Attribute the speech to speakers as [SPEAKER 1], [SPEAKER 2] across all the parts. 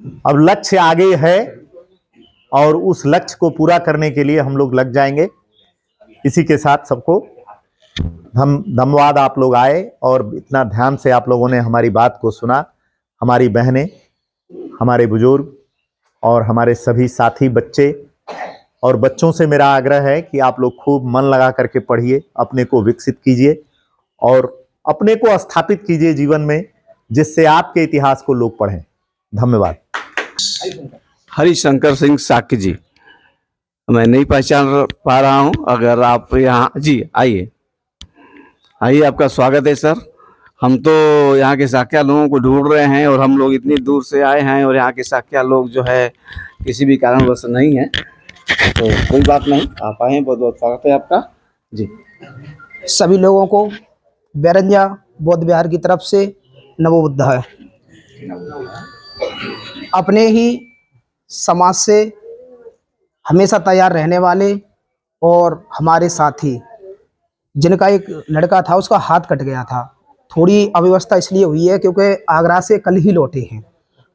[SPEAKER 1] अब लक्ष्य आगे है और उस लक्ष्य को पूरा करने के लिए हम लोग लग जाएंगे। इसी के साथ सबको धन्यवाद, आप लोग आए और इतना ध्यान से आप लोगों ने हमारी बात को सुना। हमारी बहनें, हमारे बुजुर्ग और हमारे सभी साथी बच्चे और बच्चों से मेरा आग्रह है कि आप लोग खूब मन लगा करके पढ़िए, अपने को विकसित कीजिए और अपने को स्थापित कीजिए जीवन में, जिससे आपके इतिहास को लोग पढ़ें। धन्यवाद।
[SPEAKER 2] हरिशंकर सिंह साक्य जी, मैं नहीं पहचान पा रहा हूं। अगर आप यहाँ जी आइए, आपका स्वागत है सर। हम तो यहाँ के साक्या लोगों को ढूंढ रहे हैं और हम लोग इतनी दूर से आए हैं और यहाँ के साक्या लोग जो है किसी भी कारणवश नहीं है, तो कोई बात नहीं, आप आए हैं, बहुत बहुत स्वागत है आपका जी।
[SPEAKER 3] सभी लोगों को बैरंजा बौद्ध विहार की तरफ से नमो बुद्धाय। अपने ही समाज से हमेशा तैयार रहने वाले और हमारे साथी, जिनका एक लड़का था उसका हाथ कट गया था। थोड़ी अव्यवस्था इसलिए हुई है क्योंकि आगरा से कल ही लौटे हैं।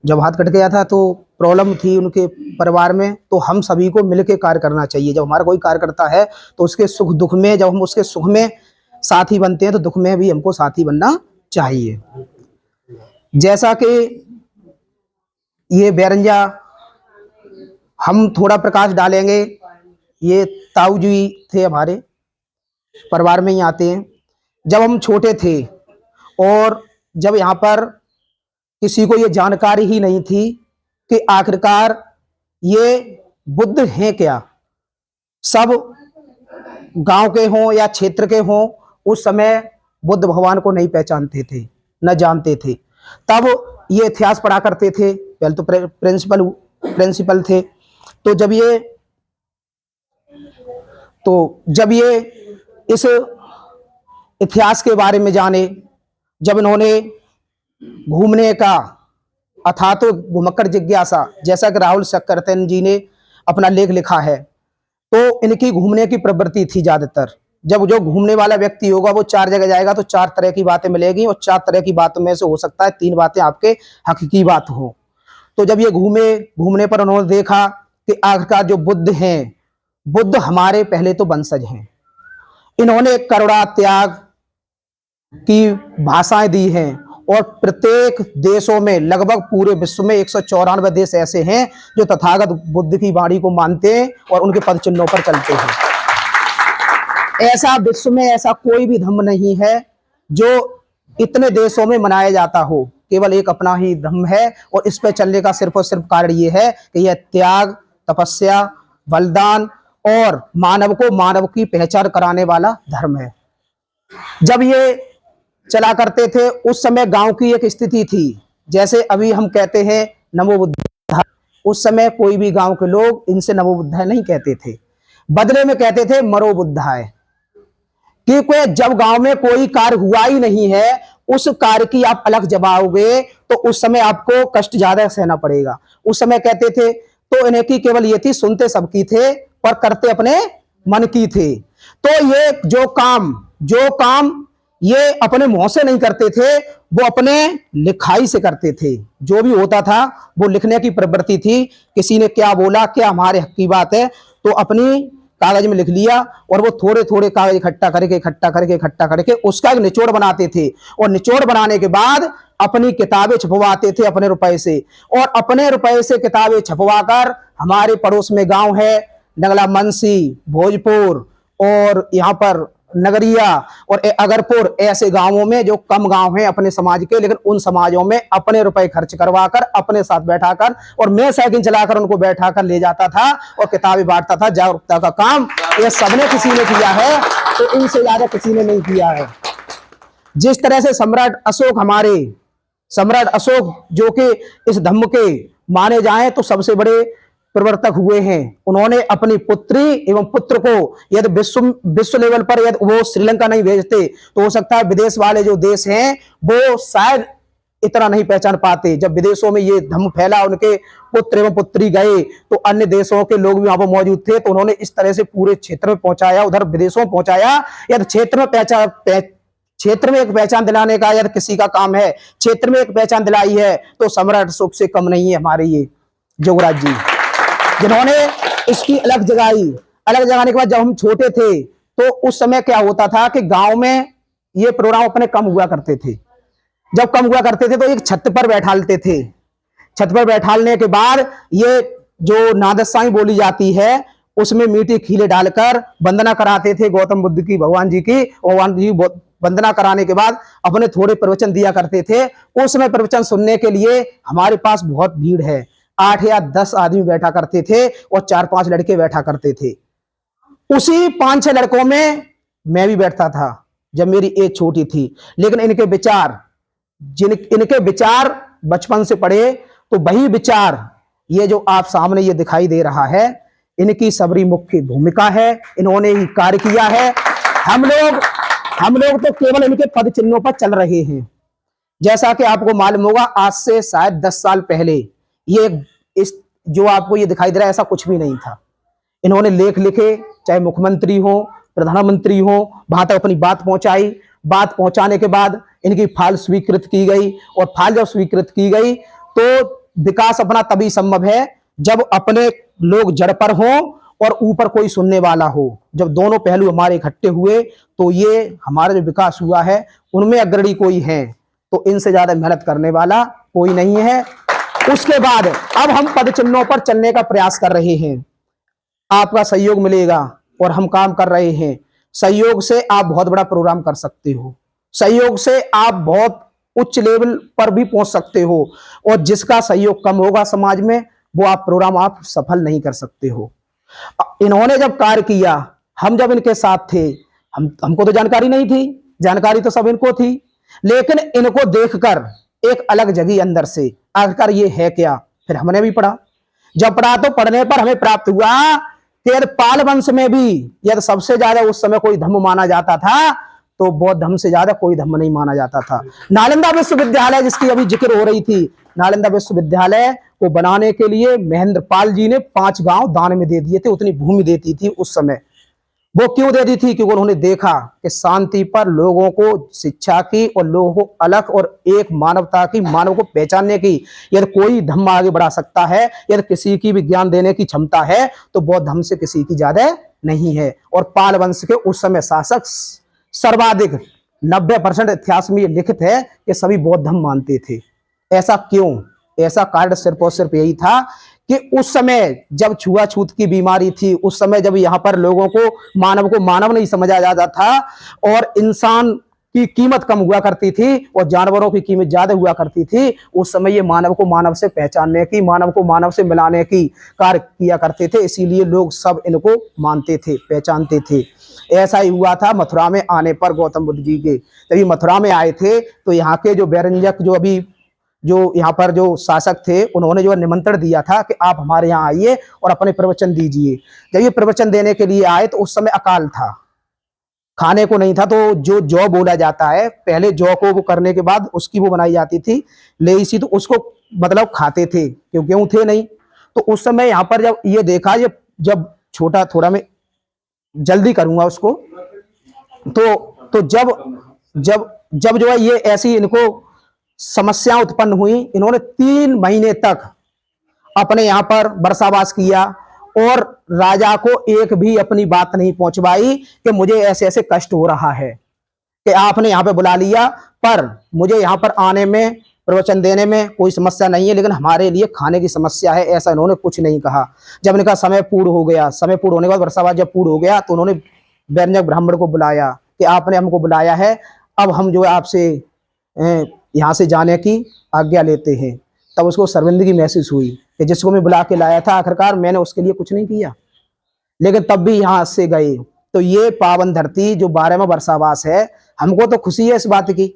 [SPEAKER 3] जब हाथ कट गया था तो प्रॉब्लम थी उनके परिवार में, तो हम सभी को मिलकर कार्य करना चाहिए। जब हमारा कोई कार्य करता है तो उसके सुख दुख में, जब हम उसके सुख में साथी बनते हैं तो दुख में भी हमको साथी बनना चाहिए। जैसा कि ये बैरंजा, हम थोड़ा प्रकाश डालेंगे। ये ताऊ जी थे, हमारे परिवार में ही आते हैं। जब हम छोटे थे और जब यहाँ पर किसी को ये जानकारी ही नहीं थी कि आखिरकार ये बुद्ध हैं क्या, सब गांव के हों या क्षेत्र के हों, उस समय बुद्ध भगवान को नहीं पहचानते थे, न जानते थे। तब ये इतिहास पढ़ा करते थे, पहले तो प्रिंसिपल थे। तो जब ये इस इतिहास के बारे में जाने, जब इन्होंने घूमने का अथा तो घुमक्कड़ जिज्ञासा, जैसा कि राहुल सक्करतन जी ने अपना लेख लिखा है, तो इनकी घूमने की प्रवृत्ति थी ज्यादातर। जब जो घूमने वाला व्यक्ति होगा वो 4 जगह जाएगा तो 4 तरह की बातें मिलेगी और 4 तरह की बातों में से हो सकता है 3 बातें आपके हकीकी बात हो। तो जब ये घूमने पर उन्होंने देखा कि आखिरकार जो बुद्ध हैं, बुद्ध हमारे पहले तो वंशज हैं। इन्होंने करुणा त्याग की भाषाएं दी हैं और प्रत्येक देशों में, लगभग पूरे विश्व में 194 देश ऐसे हैं जो तथागत बुद्ध की वाणी को मानते हैं और उनके पद चिन्हों पर चलते हैं। ऐसा विश्व में ऐसा कोई भी धर्म नहीं है जो इतने देशों में मनाया जाता हो, केवल एक अपना ही धर्म है और इस पर चलने का सिर्फ और सिर्फ कारण ये है कि यह त्याग, तपस्या, बलिदान और मानव को मानव की पहचान कराने वाला धर्म है। जब ये चला करते थे उस समय गांव की एक स्थिति थी, जैसे अभी हम कहते हैं नमो बुद्धाय, उस समय कोई भी गांव के लोग इनसे नमो बुद्धाय नहीं कहते थे, बदले में कहते थे मरो बुद्धाय। क्योंकि जब गांव में कोई कार्य हुआ ही नहीं है, उस कार्य की आप अलग जबाओगे तो उस समय आपको कष्ट ज्यादा सहना पड़ेगा। उस समय कहते थे, तो इन्हें की केवल ये थी, सुनते सबकी थे पर करते अपने मन की थे। तो ये जो काम ये अपने मुंह से नहीं करते थे, वो अपने लिखाई से करते थे। जो भी होता था वो लिखने की प्रवृत्ति थी। किसी ने क्या बोला, क्या हमारे हक की बात है, तो अपनी कागज में लिख लिया और वो थोड़े थोड़े कागज इकट्ठा करके उसका एक निचोड़ बनाते थे और निचोड़ बनाने के बाद अपनी किताबें छपवाते थे अपने रुपए से। और अपने रुपए से किताबें छपवाकर, हमारे पड़ोस में गांव है नगला मनसी, भोजपुर और यहाँ पर नगरिया और अगरपुर, ऐसे गांवों में जो कम गांव हैं अपने समाज के, लेकिन उन समाजों में अपने रुपए खर्च करवाकर अपने साथ बैठाकर, और मैं साइकिल चलाकर उनको बैठाकर ले जाता था और किताबें बांटता था। जागरूकता का काम ये सबने किसी ने किया है, तो इनसे ज्यादा किसी ने नहीं किया है। जिस तरह से सम्राट अशोक जो कि इस धम्म के माने जाएं तो सबसे बड़े प्रवर्तक हुए हैं, उन्होंने अपनी पुत्री एवं पुत्र को यदि विश्व लेवल पर यदि वो श्रीलंका नहीं भेजते तो हो सकता है विदेश वाले जो देश हैं वो शायद इतना नहीं पहचान पाते। जब विदेशों में ये धम्म फैला, उनके पुत्र एवं पुत्री गए तो अन्य देशों के लोग भी वहां पर मौजूद थे, तो उन्होंने इस तरह से पूरे क्षेत्र में पहुंचाया, उधर विदेशों में पहुंचाया। यदि क्षेत्र में क्षेत्र में एक पहचान दिलाने का यदि किसी का काम है, क्षेत्र में एक पहचान दिलाई है, तो सम्राट अशोक से कम नहीं है हमारे ये जोगराज जी, जिन्होंने इसकी अलग जगाई। अलग जगाने के बाद जब हम छोटे थे तो उस समय क्या होता था कि गांव में ये प्रोग्राम अपने कम हुआ करते थे। जब कम हुआ करते थे तो एक छत पर बैठालते थे। छत पर बैठालने के बाद ये जो नादस्साई बोली जाती है उसमें मीठी खीले डालकर वंदना कराते थे गौतम बुद्ध की, भगवान जी की। भगवान जी वंदना कराने के बाद अपने थोड़े प्रवचन दिया करते थे। उस समय प्रवचन सुनने के लिए हमारे पास बहुत भीड़ है, 8 या 10 आदमी बैठा करते थे और 4-5 लड़के बैठा करते थे। उसी 5-6 लड़कों में मैं भी बैठता था जब मेरी एज छोटी थी। लेकिन इनके विचार बचपन से पढ़े तो वही विचार ये जो आप सामने ये दिखाई दे रहा है, इनकी सबरी मुख्य भूमिका है, इन्होंने ही कार्य किया है। हम लोग तो केवल इनके पद चिन्हों पर चल रहे हैं। जैसा कि आपको मालूम होगा, आज से शायद 10 साल पहले ये इस जो आपको ये दिखाई दे रहा है ऐसा कुछ भी नहीं था। इन्होंने लेख लिखे, चाहे मुख्यमंत्री हो, प्रधानमंत्री हो, वहां तक अपनी बात पहुंचाई। बात पहुंचाने के बाद इनकी फाइल स्वीकृत की गई, और फाइल जब स्वीकृत की गई तो विकास अपना तभी संभव है जब अपने लोग जड़ पर हों और ऊपर कोई सुनने वाला हो। जब दोनों पहलू हमारे इकट्ठे हुए तो ये हमारा जो विकास हुआ है उनमें अग्रणी कोई है, तो इनसे ज्यादा मेहनत करने वाला कोई नहीं है। उसके बाद अब हम पद चिन्हों पर चलने का प्रयास कर रहे हैं। आपका सहयोग मिलेगा और हम काम कर रहे हैं। सहयोग से आप बहुत बड़ा प्रोग्राम कर सकते हो, सहयोग से आप बहुत उच्च लेवल पर भी पहुंच सकते हो, और जिसका सहयोग कम होगा समाज में वो आप प्रोग्राम आप सफल नहीं कर सकते हो। इन्होंने जब कार्य किया, हम जब इनके साथ थे, हमको तो जानकारी नहीं थी, जानकारी तो सब इनको थी, लेकिन इनको देखकर एक अलग जगी अंदर से, आखिर ये है क्या। फिर हमने भी पढ़ा, जब पढ़ा तो पढ़ने पर हमें प्राप्त हुआ कि यदि पाल वंश में भी यदि सबसे ज्यादा उस समय कोई धर्म माना जाता था तो बौद्ध धर्म से ज्यादा कोई धर्म नहीं माना जाता था। नालंदा विश्वविद्यालय जिसकी अभी जिक्र हो रही थी, नालंदा विश्वविद्यालय को बनाने के लिए महेंद्र पाल जी ने 5 गांव दान में दे दिए थे। उतनी भूमि देती थी उस समय। वो क्यों दे दी थी? क्योंकि उन्होंने देखा कि शांति पर, लोगों को शिक्षा की और लोगों को अलग और एक मानवता की, मानव को पहचानने की यदि कोई धर्म आगे बढ़ा सकता है, यदि किसी की भी ज्ञान देने की क्षमता है तो बौद्ध धर्म से किसी की ज्यादा नहीं है। और पाल वंश के उस समय शासक सर्वाधिक 90% इतिहास में ये लिखित है कि सभी बौद्ध धर्म मानते थे। ऐसा क्यों? ऐसा कारण सिर्फ और सिर्फ यही था कि उस समय जब छुआछूत की बीमारी थी, उस समय जब यहाँ पर लोगों को मानव नहीं समझा जाता था और इंसान की कीमत कम हुआ करती थी और जानवरों की कीमत ज्यादा हुआ करती थी, उस समय ये मानव को मानव से पहचानने की, मानव को मानव से मिलाने की कार्य किया करते थे। इसीलिए लोग सब इनको मानते थे, पहचानते थे। ऐसा ही हुआ था मथुरा में आने पर गौतम बुद्ध जी के। जब ये मथुरा में आए थे तो यहाँ के जो बैरंजक जो यहाँ पर जो शासक थे, उन्होंने जो निमंत्रण दिया था कि आप हमारे यहाँ आइए और अपने प्रवचन दीजिए। जब ये प्रवचन देने के लिए आए तो उस समय अकाल था, खाने को नहीं था। तो जो जौ बोला जाता है, पहले जौ को वो करने के बाद उसकी वो बनाई जाती थी लेसी, तो उसको मतलब खाते थे क्योंकि गेहूं थे नहीं। तो उस समय यहाँ पर जब ये देखा, ये जब छोटा थोड़ा मैं जल्दी करूंगा उसको, तो जब जो है ये ऐसी इनको समस्या उत्पन्न हुई, इन्होंने 3 महीने तक अपने यहाँ पर वर्षावास किया और राजा को एक भी अपनी बात नहीं पहुंचवाई कि मुझे ऐसे ऐसे कष्ट हो रहा है, कि आपने यहाँ पे बुला लिया पर मुझे यहाँ पर आने में, प्रवचन देने में कोई समस्या नहीं है, लेकिन हमारे लिए खाने की समस्या है। ऐसा इन्होंने कुछ नहीं कहा। जब इनका समय पूर्ण हो गया, समय पूर्ण होने के बाद वर्षावास जब पूर्ण हो गया तो उन्होंने बैरंजक ब्राह्मण को बुलाया कि आपने हमको बुलाया है, अब हम जो है आपसे यहाँ से जाने की आज्ञा लेते हैं। तब उसको शर्मिंदगी महसूस हुई कि जिसको मैं बुला के लाया था आखिरकार मैंने उसके लिए कुछ नहीं किया, लेकिन तब भी यहाँ से गए। तो ये पावन धरती जो 12वां वर्षावास है, हमको तो खुशी है इस बात की।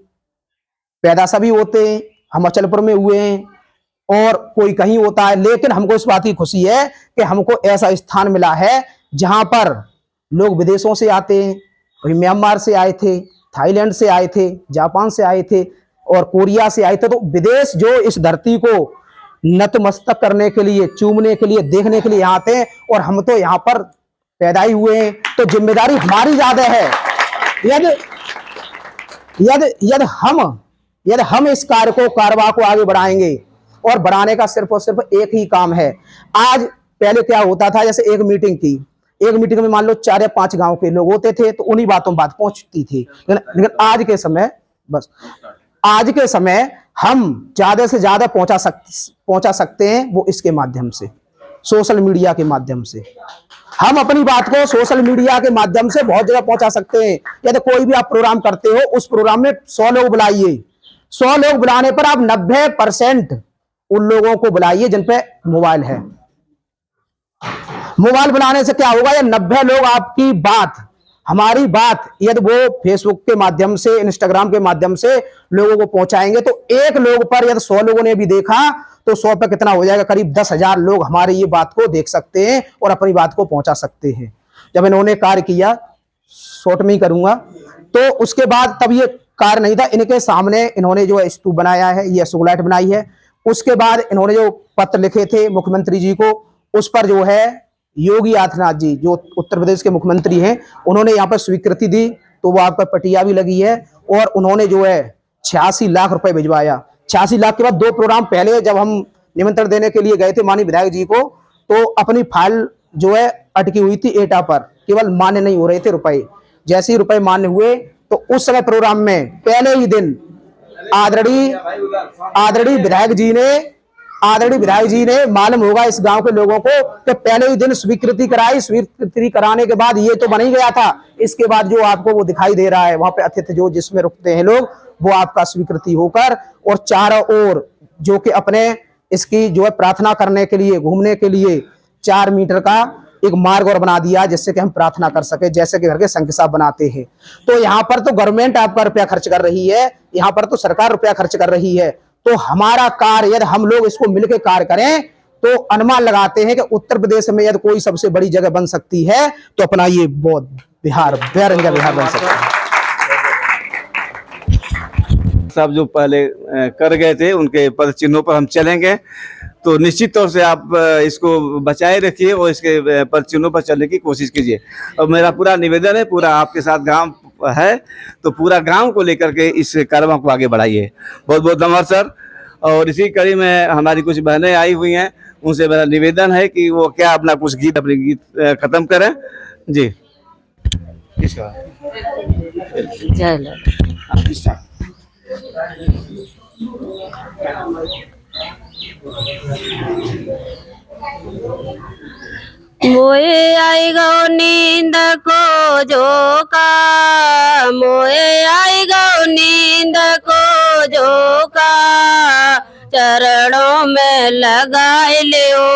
[SPEAKER 3] पैदा सभी होते हैं, हम अचलपुर में हुए हैं और कोई कहीं होता है, लेकिन हमको इस बात की खुशी है कि हमको ऐसा स्थान मिला है जहां पर लोग विदेशों से आते हैं। कोई म्यांमार से आए थे, थाईलैंड से आए थे, जापान से आए थे और कोरिया से आए थे। तो विदेश जो इस धरती को नतमस्तक करने के लिए, चूमने के लिए, देखने के लिए यहाँ आते हैं, और हम तो यहाँ पर पैदा ही हुए हैं, तो जिम्मेदारी हमारी ज्यादा है। यदि हम इस कारवा को आगे बढ़ाएंगे, और बढ़ाने का सिर्फ और सिर्फ एक ही काम है। आज पहले क्या होता था, जैसे एक मीटिंग में मान लो 4 या 5 गांव के लोग होते थे, तो उन्हीं बातों बात पहुंचती थी। लेकिन आज के समय हम ज्यादा से ज्यादा पहुंचा सकते हैं, वो इसके माध्यम से, सोशल मीडिया के माध्यम से। हम अपनी बात को सोशल मीडिया के माध्यम से बहुत जगह पहुंचा सकते हैं। यदि कोई भी आप प्रोग्राम करते हो, उस प्रोग्राम में 100 लोग बुलाइए, 100 लोग बुलाने पर आप 90% उन लोगों को बुलाइए जिन पे मोबाइल है। मोबाइल बुलाने से क्या होगा, ये 90 लोग आपकी बात, हमारी बात यदि वो फेसबुक के माध्यम से, इंस्टाग्राम के माध्यम से लोगों को पहुंचाएंगे, तो एक लोग पर यदि 100 लोगों ने भी देखा, तो 100 पे कितना हो जाएगा, करीब 10,000 लोग हमारी ये बात को देख सकते हैं और अपनी बात को पहुंचा सकते हैं। जब इन्होंने कार्य किया, शॉर्ट में ही करूंगा, तो उसके बाद तब ये कार्य नहीं था, इनके सामने इन्होंने जो स्तूप बनाया है, ये अशोक लाइट बनाई है। उसके बाद इन्होंने जो पत्र लिखे थे मुख्यमंत्री जी को, उस पर जो है योगी आदित्यनाथ जी, जो उत्तर प्रदेश के मुख्यमंत्री हैं, उन्होंने यहाँ पर स्वीकृति दी, तो वो आपका पटिया भी लगी है। और उन्होंने जो है 86 लाख रुपए भिजवाया। 86 लाख के बाद 2 प्रोग्राम पहले जब हम निमंत्रण देने के लिए गए थे माननीय विधायक जी को, तो अपनी फाइल जो है अटकी हुई थी एटा पर, केवल मान्य नहीं हो रहे थे रुपए। जैसे ही रुपए मान्य हुए, तो उस समय प्रोग्राम में पहले ही दिन आदरणीय विधायक जी ने मालूम होगा इस गांव के लोगों को, कि पहले ही दिन स्वीकृति कराई। स्वीकृति कराने के बाद ये तो बन ही गया था, इसके बाद जो आपको वो दिखाई दे रहा है वहां पे अतिथि जो जिसमें रुकते हैं लोग, वो आपका स्वीकृति होकर, और चारों ओर जो कि अपने इसकी जो है प्रार्थना करने के लिए, घूमने के लिए 4 मीटर का एक मार्ग और बना दिया, जिससे कि हम प्रार्थना कर सके, जैसे कि घर के संघ साहब बनाते हैं। तो यहाँ पर तो गवर्नमेंट आपका रुपया खर्च कर रही है, यहाँ पर तो सरकार रुपया खर्च कर रही है। तो हमारा कार्य यदि हम लोग इसको मिलकर कार्य करें, तो अनुमान लगाते हैं कि उत्तर प्रदेश में यदि कोई सबसे बड़ी जगह बन सकती है, तो अपना ये बहुत बिहार बन सकता है।
[SPEAKER 2] सब जो पहले कर गए थे, उनके पद चिन्हों पर हम चलेंगे, तो निश्चित तौर से आप इसको बचाए रखिए और इसके पद चिन्हों पर चलने की कोशिश कीजिए। और मेरा पूरा निवेदन है, पूरा आपके साथ गांव है, तो पूरा गांव को लेकर के इस कार्यक्रम को आगे बढ़ाइए। बहुत बहुत धन्यवाद सर। और इसी कड़ी में हमारी कुछ बहनें आई हुई हैं, उनसे मेरा निवेदन है कि वो क्या अपना कुछ अपने गीत खत्म करें। जी, किसका?
[SPEAKER 4] मोए आई गो नींद को झोंका, मोए आई गो नींद को झोंका, चरणों में लगाए ले